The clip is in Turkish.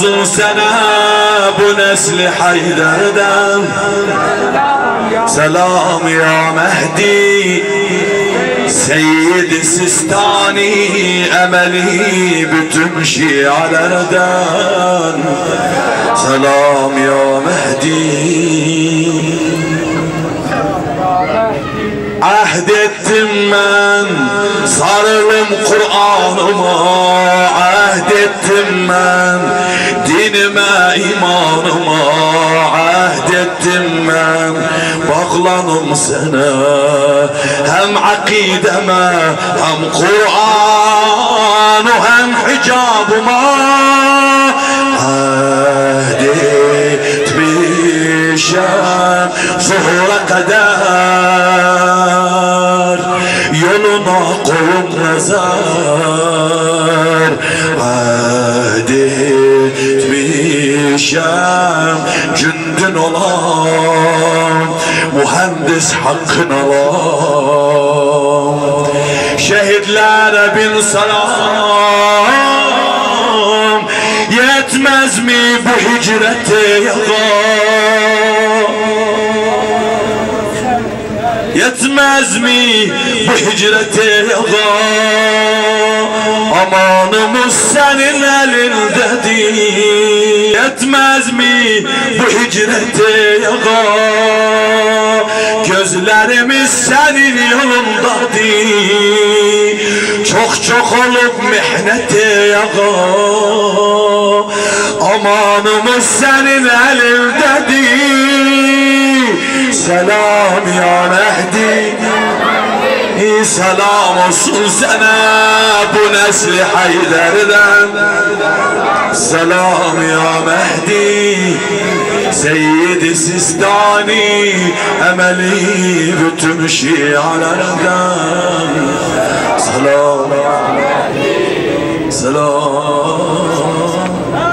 Sana bu nesli Haydar'dan selam ya Mehdi, Seyyid Sistani, emeli bütün şialerden selam ya Mehdi. Ahdettim ben sarılım Kur'an'ıma, ahdettim ben dinime imanıma, ahdettim ben bağlanım sana hem akideme hem Kur'an'ı hem hicabıma. Ahdetmişem zuhura kadar yoluna kolum nazar, ahdetmişem cündün olan mühendis hakkın alan. Şehitlere bin selam, yetmez mi bu hicrete yalan? Yetmez mi bu hicrete yalan? Amanımız senin elindedir. Yetmez mi bu hicrete yalan? Gözlerimiz senin yolundadır. Çok olup mihnete yalan. Amanımız senin elindedir. Selam ya Mehdi, selam olsun sana bu nesli Haydar'dan. Selam ya Mehdi, Seyyid Sistani, emeli bütün şialerden selam, selam.